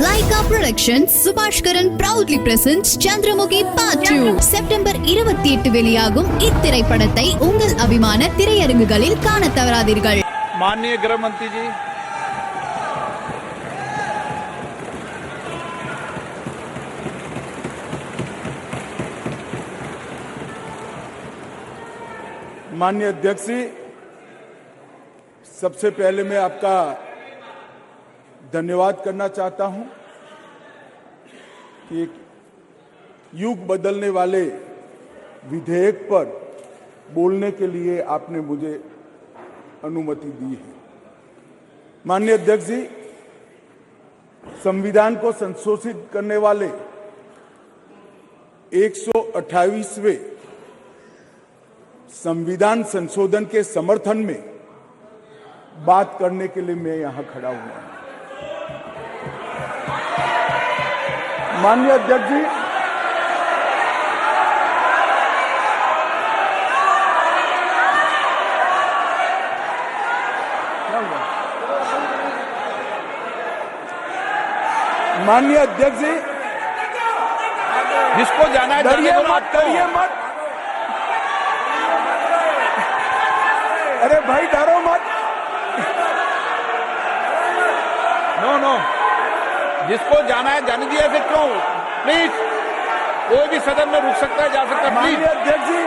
Laika Productions Subhashkaran proudly presents Chandramukhi Part 2 September 28 வெளியாகும் இத்திரைப்படத்தை உங்கள் அபிமான திரையரங்குகளில் காணத் தவறாதீர்கள். माननीय गृह मंत्री जी, माननीय अध्यक्ष जी, सबसे पहले मैं आपका धन्यवाद करना चाहता हूं कि एक युग बदलने वाले विधेयक पर बोलने के लिए आपने मुझे अनुमति दी है। माननीय अध्यक्ष जी, संविधान को संशोधित करने वाले 128वें संविधान संशोधन के समर्थन में बात करने के लिए मैं यहां खड़ा हुआ हूं। माननीय अध्यक्ष जी, माननीय अध्यक्ष जी, जिसको जाना है डरिए जाने दो मत, डरिए मत। अरे भाई डरो मत। नो, जिसको जाना है जाने दिया, फिर क्यों? प्लीज, कोई भी सदन में रुक सकता है, जा सकता है। माननीय प्लीज अध्यक्ष जी,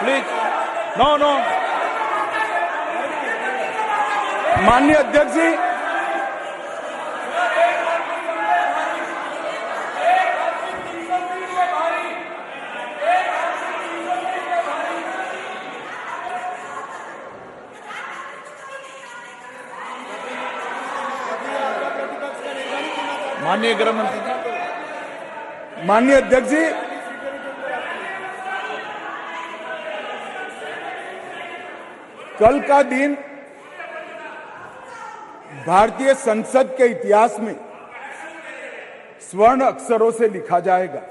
प्लीज, नो। माननीय अध्यक्ष जी, माननीय गृह मंत्री जी, माननीय अध्यक्ष जी, कल का दिन भारतीय संसद के इतिहास में स्वर्ण अक्षरों से लिखा जाएगा।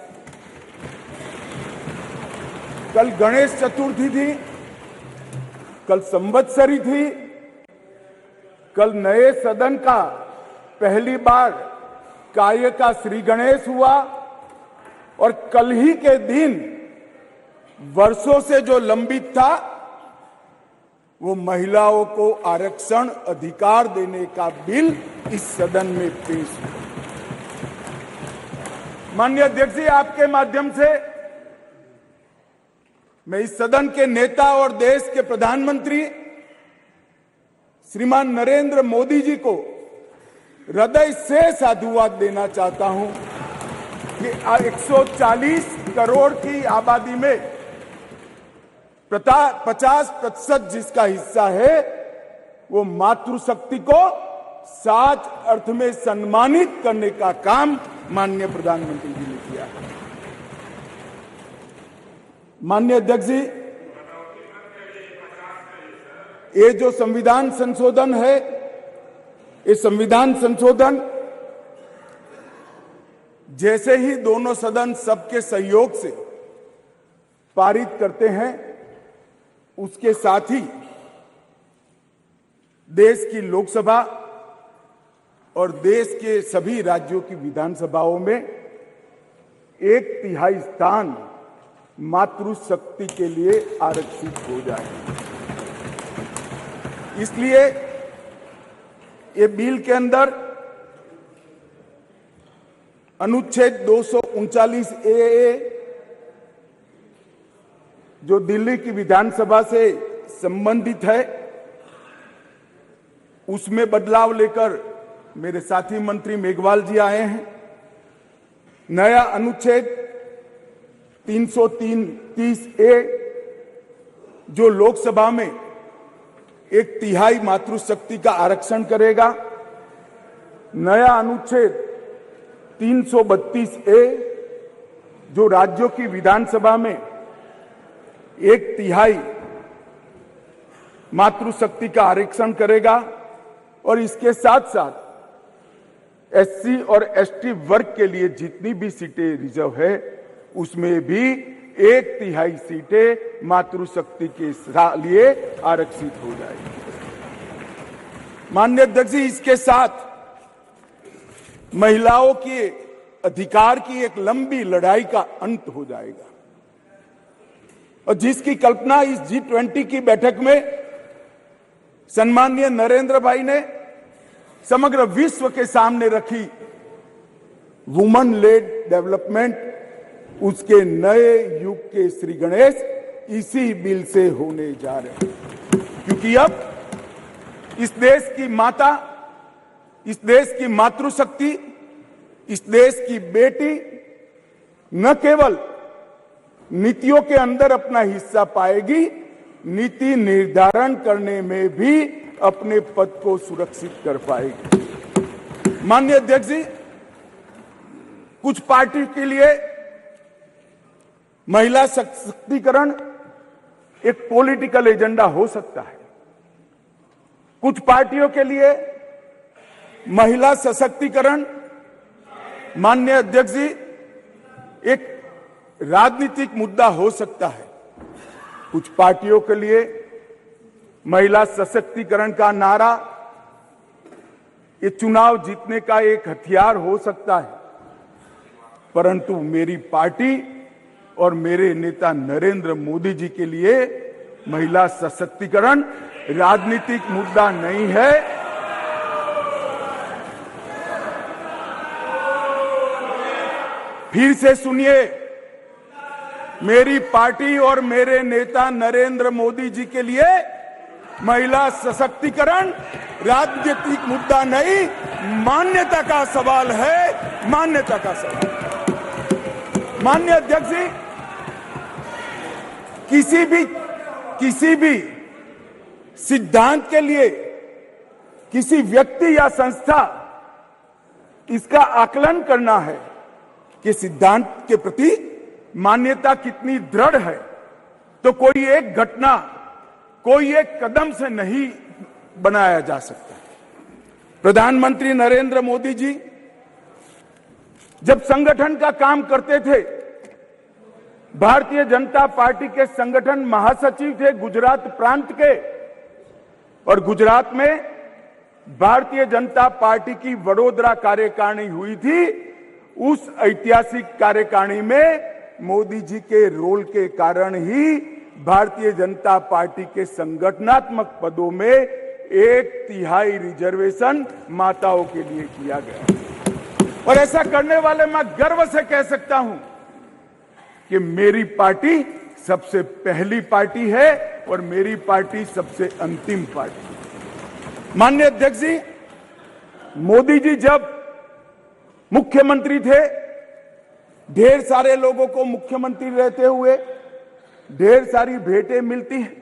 कल गणेश चतुर्थी थी, कल संवत्सरी थी, कल नए सदन का पहली बार कार्य का श्री गणेश हुआ और कल ही के दिन वर्षों से जो लंबित था वो महिलाओं को आरक्षण अधिकार देने का बिल इस सदन में पेश हुआ। माननीय अध्यक्ष जी, आपके माध्यम से मैं इस सदन के नेता और देश के प्रधानमंत्री श्रीमान नरेंद्र मोदी जी को हृदय से साधुवाद देना चाहता हूं कि 140 करोड़ की आबादी में 50% जिसका हिस्सा है वो मातृशक्ति को सच अर्थ में सम्मानित करने का काम माननीय प्रधानमंत्री जी ने किया है। माननीय अध्यक्ष जी, ये जो संविधान संशोधन है, ये संविधान संशोधन जैसे ही दोनों सदन सबके सहयोग से पारित करते हैं, उसके साथ ही देश की लोकसभा और देश के सभी राज्यों की विधानसभाओं में 1/3 स्थान मातृशक्ति के लिए आरक्षित हो जाए। इसलिए ये बिल के अंदर अनुच्छेद 239 ए जो दिल्ली की विधानसभा से संबंधित है, उसमें बदलाव लेकर मेरे साथी मंत्री मेघवाल जी आए हैं। नया अनुच्छेद 330 ए जो लोकसभा में 1/3 मातृशक्ति का आरक्षण करेगा। नया अनुच्छेद 332 ए जो राज्यों की विधानसभा में 1/3 मातृशक्ति का आरक्षण करेगा और इसके साथ साथ एससी और एसटी वर्ग के लिए जितनी भी सीटें रिजर्व है उसमें भी 1/3 सीटें मातृशक्ति के लिए आरक्षित हो जाएगी। माननीय अध्यक्ष जी, इसके साथ महिलाओं के अधिकार की एक लंबी लड़ाई का अंत हो जाएगा। और जिसकी कल्पना इस G20 की बैठक में सम्माननीय नरेंद्र भाई ने समग्र विश्व के सामने रखी, वुमन लेड डेवलपमेंट, उसके नए युग के श्री गणेश इसी बिल से होने जा रहे हैं। क्योंकि अब इस देश की माता, इस देश की मातृशक्ति, इस देश की बेटी न केवल नीतियों के अंदर अपना हिस्सा पाएगी, नीति निर्धारण करने में भी अपने पद को सुरक्षित कर पाएगी। माननीय अध्यक्ष जी, कुछ पार्टी के लिए महिला सशक्तिकरण एक पॉलिटिकल एजेंडा हो सकता है। कुछ पार्टियों के लिए महिला सशक्तिकरण, माननीय अध्यक्ष जी, एक राजनीतिक मुद्दा हो सकता है। कुछ पार्टियों के लिए महिला सशक्तिकरण का नारा ये चुनाव जीतने का एक हथियार हो सकता है। परंतु मेरी पार्टी और मेरे नेता नरेंद्र मोदी जी के लिए महिला सशक्तिकरण राजनीतिक मुद्दा नहीं है। फिर से सुनिए, मेरी पार्टी और मेरे नेता नरेंद्र मोदी जी के लिए महिला सशक्तिकरण राजनीतिक मुद्दा नहीं, मान्यता का सवाल है, मान्यता का सवाल। माननीय अध्यक्ष जी, किसी भी सिद्धांत के लिए किसी व्यक्ति या संस्था इसका आकलन करना है कि सिद्धांत के प्रति मान्यता कितनी दृढ़ है, तो कोई एक घटना, कोई एक कदम से नहीं बनाया जा सकता। प्रधानमंत्री नरेंद्र मोदी जी जब संगठन का काम करते थे, भारतीय जनता पार्टी के संगठन महासचिव थे गुजरात प्रांत के, और गुजरात में भारतीय जनता पार्टी की वडोदरा कार्यकारिणी हुई थी। उस ऐतिहासिक कार्यकारिणी में मोदी जी के रोल के कारण ही भारतीय जनता पार्टी के संगठनात्मक पदों में 1/3 रिजर्वेशन माताओं के लिए किया गया। और ऐसा करने वाले मैं गर्व से कह सकता हूं कि मेरी पार्टी सबसे पहली पार्टी है और मेरी पार्टी सबसे अंतिम पार्टी। माननीय अध्यक्ष जी, मोदी जी जब मुख्यमंत्री थे, ढेर सारे लोगों को मुख्यमंत्री रहते हुए ढेर सारी भेंटें मिलती हैं।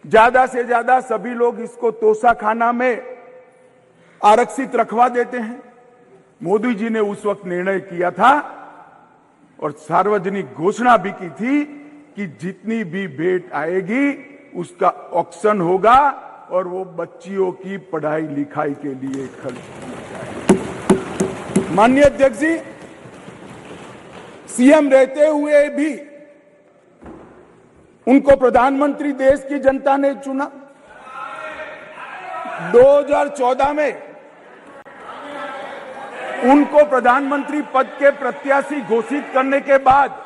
ज्यादा से ज्यादा सभी लोग इसको तोशा खाना में आरक्षित रखवा देते हैं। मोदी जी ने उस वक्त निर्णय किया था और सार्वजनिक घोषणा भी की थी कि जितनी भी भेंट आएगी उसका ऑक्शन होगा और वो बच्चियों की पढ़ाई लिखाई के लिए खर्च किया जाएगा। माननीय अध्यक्ष जी, सीएम रहते हुए भी उनको प्रधानमंत्री देश की जनता ने चुना। 2014 में उनको प्रधानमंत्री पद के प्रत्याशी घोषित करने के बाद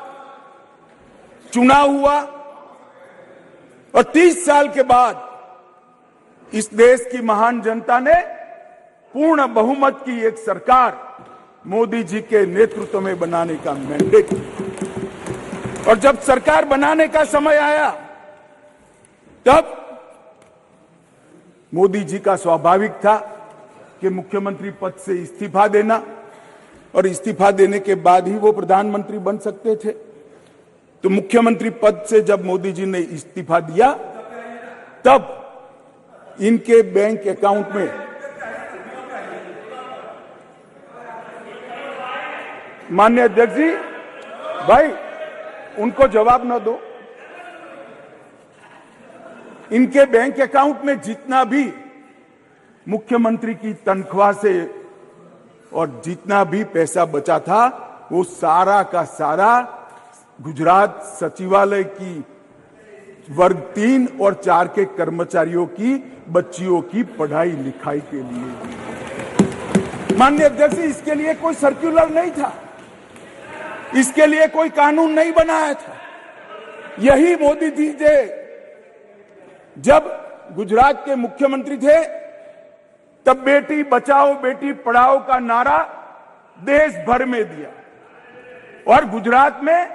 चुनाव हुआ और 30 साल के बाद इस देश की महान जनता ने पूर्ण बहुमत की एक सरकार मोदी जी के नेतृत्व में बनाने का मैंडेट दिया। और जब सरकार बनाने का समय आया तब मोदी जी का स्वाभाविक था कि मुख्यमंत्री पद से इस्तीफा देना, और इस्तीफा देने के बाद ही वो प्रधानमंत्री बन सकते थे। तो मुख्यमंत्री पद से जब मोदी जी ने इस्तीफा दिया तब इनके बैंक अकाउंट में माननीय अध्यक्ष जी, भाई उनको जवाब न दो, इनके बैंक अकाउंट में जितना भी मुख्यमंत्री की तनख्वाह से और जितना भी पैसा बचा था वो सारा का सारा गुजरात सचिवालय की वर्ग 3 और 4 के कर्मचारियों की बच्चियों की पढ़ाई लिखाई के लिए। माननीय अध्यक्ष जी, इसके लिए कोई सर्कुलर नहीं था, इसके लिए कोई कानून नहीं बनाया था। यही मोदी जी जब गुजरात के मुख्यमंत्री थे तब बेटी बचाओ बेटी पढ़ाओ का नारा देश भर में दिया और गुजरात में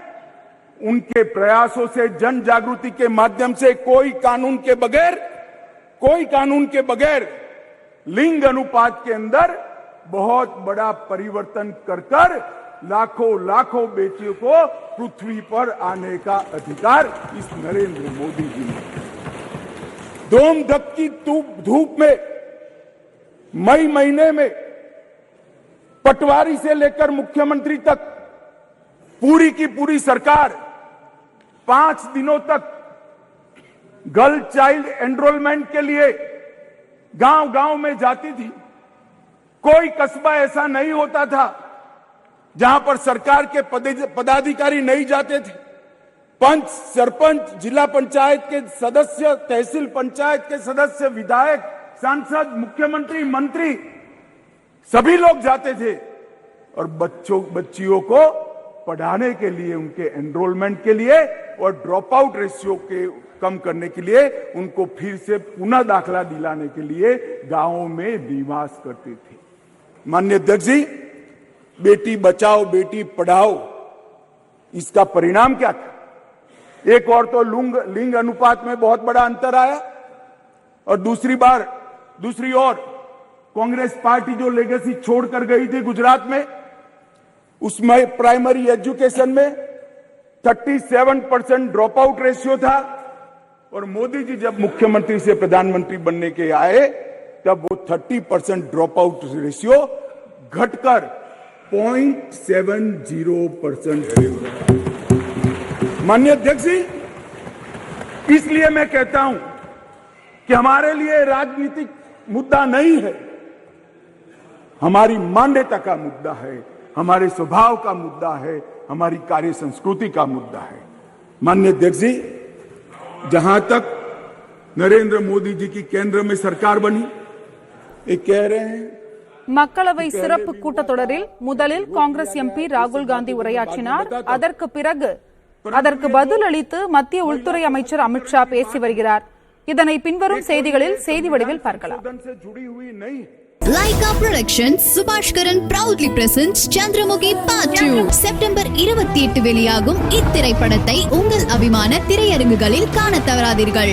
उनके प्रयासों से, जन जागृति के माध्यम से कोई कानून के बगैर लिंग अनुपात के अंदर बहुत बड़ा परिवर्तन कर लाखों बेटियों को पृथ्वी पर आने का अधिकार इस नरेंद्र मोदी जी ने धूम धक्की धूप में मई महीने में पटवारी से लेकर मुख्यमंत्री तक पूरी की पूरी सरकार 5 दिनों तक गर्ल चाइल्ड एनरोलमेंट के लिए गांव-गांव में जाती थी। कोई कस्बा ऐसा नहीं होता था जहां पर सरकार के पदाधिकारी नहीं जाते थे। पंच, सरपंच, जिला पंचायत के सदस्य, तहसील पंचायत के सदस्य, विधायक, सांसद, मुख्यमंत्री, मंत्री सभी लोग जाते थे और बच्चियों को पढ़ाने के लिए, उनके एनरोलमेंट के लिए और ड्रॉप आउट रेशियो के कम करने के लिए, उनको फिर से पुनः दाखला दिलाने के लिए गांवों में निवास करते थे। माननीय अध्यक्ष जी, बेटी बचाओ बेटी पढ़ाओ, इसका परिणाम क्या था? एक और तो लिंग अनुपात में बहुत बड़ा अंतर आया और दूसरी ओर कांग्रेस पार्टी जो लेगेसी छोड़कर गई थी गुजरात में, उसमें प्राइमरी एजुकेशन में 37% ड्रॉप आउट रेशियो था और मोदी जी जब मुख्यमंत्री से प्रधानमंत्री बनने के आए तब वो 30% ड्रॉप आउट रेशियो घटकर 0.70%। माननीय अध्यक्ष जी, इसलिए मैं कहता हूं कि हमारे लिए राजनीतिक मुद्दा नहीं है, हमारी मान्यता का मुद्दा है, हमारे स्वभाव का मुद्दा है, हमारी कार्य संस्कृति का मुद्दा है। माननीय अध्यक्ष जी, जहां तक नरेंद्र मोदी जी की केंद्र में सरकार बनी, ये कह रहे हैं மக்களவை சிறப்பு கூட்டத்தொடரில் முதலில் காங்கிரஸ் எம்பி ராகுல் காந்தி உரையாற்றினார். அதற்கு பதில் அளித்து மத்திய உள்துறை அமைச்சர் அமித்ஷா பேசி வருகிறார். இதனை பின்வரும் செய்திகளில் செய்தி வடிவில் பார்க்கலாம். Laika Productions Subaskaran proudly presents Chandramukhi Part 2 September 28 வெளியாகும் இத்திரைப்படத்தை உங்கள் அபிமான திரையரங்குகளில் காண தவறாதீர்கள்.